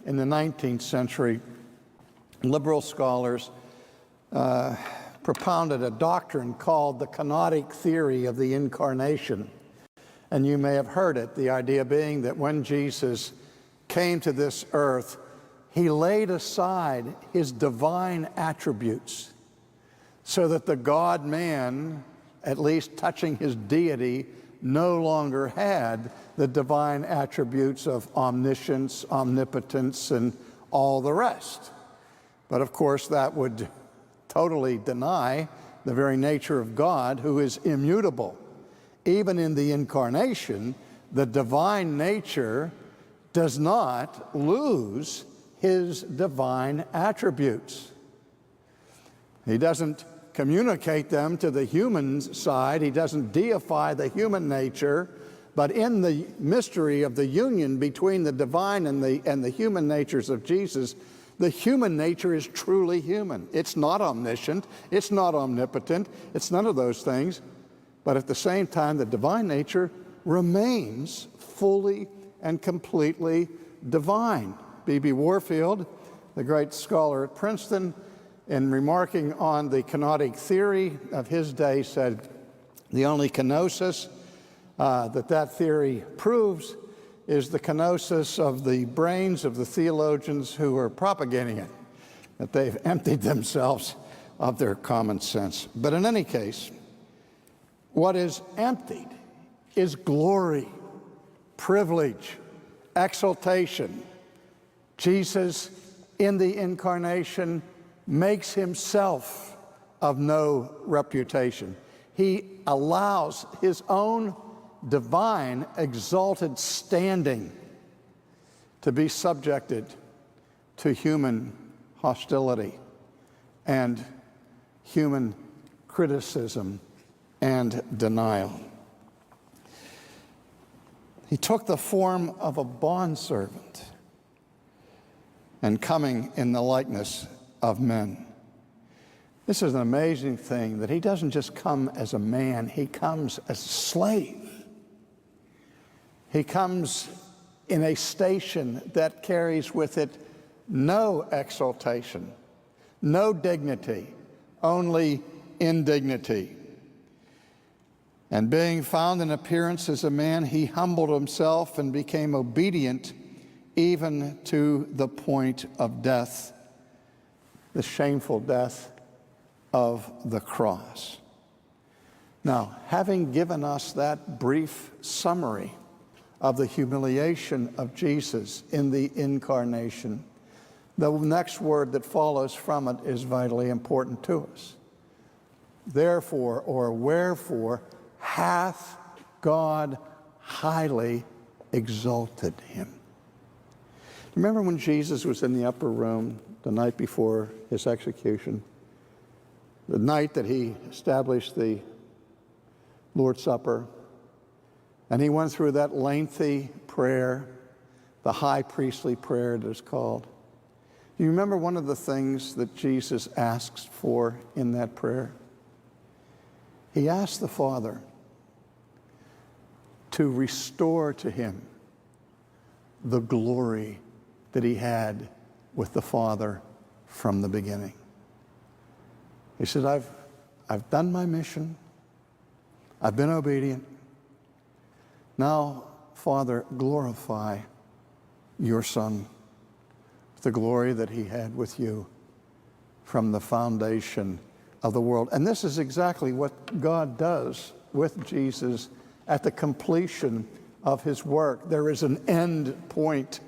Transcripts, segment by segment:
in the 19th century, liberal scholars propounded a doctrine called the Canonic Theory of the Incarnation. And you may have heard it, the idea being that when Jesus came to this earth, he laid aside his divine attributes so that the God-man, at least touching his deity, no longer had the divine attributes of omniscience, omnipotence, and all the rest. But of course, that would totally deny the very nature of God, who is immutable. Even in the Incarnation, the divine nature does not lose his divine attributes. He doesn't communicate them to the human side. He doesn't deify the human nature. But in the mystery of the union between the divine and the human natures of Jesus, the human nature is truly human. It's not omniscient. It's not omnipotent. It's none of those things. But at the same time, the divine nature remains fully and completely divine. B.B. Warfield, the great scholar at Princeton, in remarking on the Canonic Theory of his day, said the only kenosis that theory proves is the kenosis of the brains of the theologians who are propagating it, that they've emptied themselves of their common sense. But in any case, what is emptied is glory, privilege, exaltation. Jesus, in the Incarnation, makes himself of no reputation. He allows his own divine, exalted standing to be subjected to human hostility and human criticism and denial. He took the form of a bondservant, and coming in the likeness of men. This is an amazing thing, that he doesn't just come as a man, he comes as a slave. He comes in a station that carries with it no exaltation, no dignity, only indignity. And being found in appearance as a man, he humbled himself and became obedient even to the point of death, the shameful death of the cross. Now, having given us that brief summary of the humiliation of Jesus in the Incarnation, the next word that follows from it is vitally important to us. Therefore, or wherefore, hath God highly exalted him. Remember when Jesus was in the upper room the night before his execution, the night that he established the Lord's Supper, and he went through that lengthy prayer, the high priestly prayer it is called. Do you remember one of the things that Jesus asks for in that prayer? He asked the Father to restore to him the glory that he had with the Father from the beginning. He said, I've done my mission. I've been obedient. Now, Father, glorify your Son with the glory that he had with you from the foundation of the world. And this is exactly what God does with Jesus at the completion of his work. There is an end point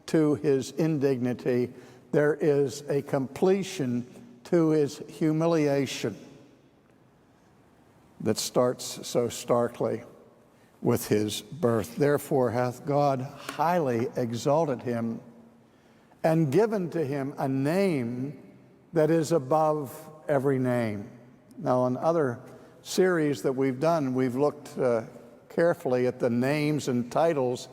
to his indignity. There is a completion to his humiliation that starts so starkly with his birth. Therefore hath God highly exalted him and given to him a name that is above every name. Now, in other series that we've done, we've looked carefully at the names and titles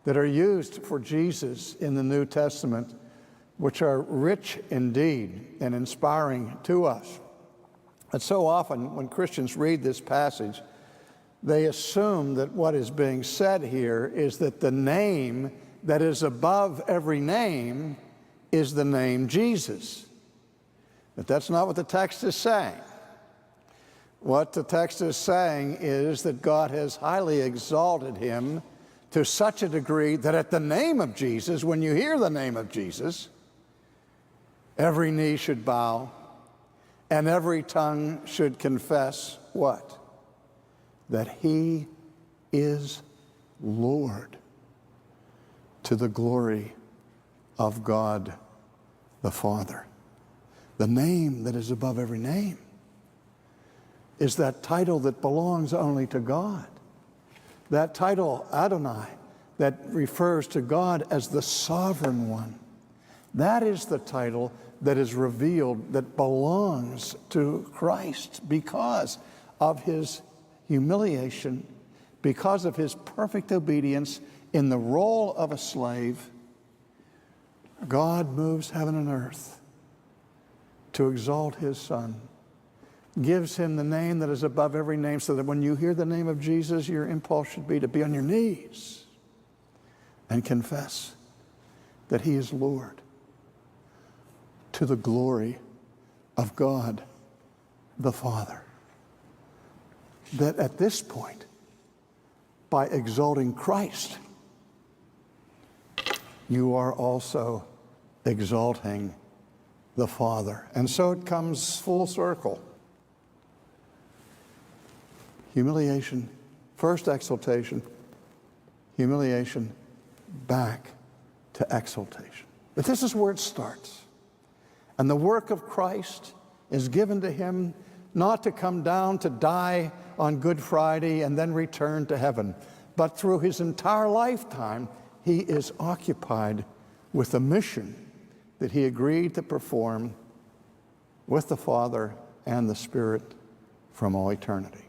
that are used for Jesus in the New Testament, which are rich indeed and inspiring to us. And so often when Christians read this passage, they assume that what is being said here is that the name that is above every name is the name Jesus. But that's not what the text is saying. What the text is saying is that God has highly exalted him to such a degree that at the name of Jesus, when you hear the name of Jesus, every knee should bow and every tongue should confess what? That he is Lord, to the glory of God the Father. The name that is above every name is that title that belongs only to God. That title, Adonai, that refers to God as the sovereign one. That is the title that is revealed that belongs to Christ because of his humiliation, because of his perfect obedience in the role of a slave. God moves heaven and earth to exalt his Son, gives him the name that is above every name, so that when you hear the name of Jesus, your impulse should be to be on your knees and confess that he is Lord, to the glory of God the Father. That at this point, by exalting Christ, you are also exalting the Father. And so it comes full circle. Humiliation, first exaltation, humiliation, back to exaltation. But this is where it starts. And the work of Christ is given to him not to come down to die on Good Friday and then return to heaven, but through his entire lifetime, he is occupied with a mission that he agreed to perform with the Father and the Spirit from all eternity.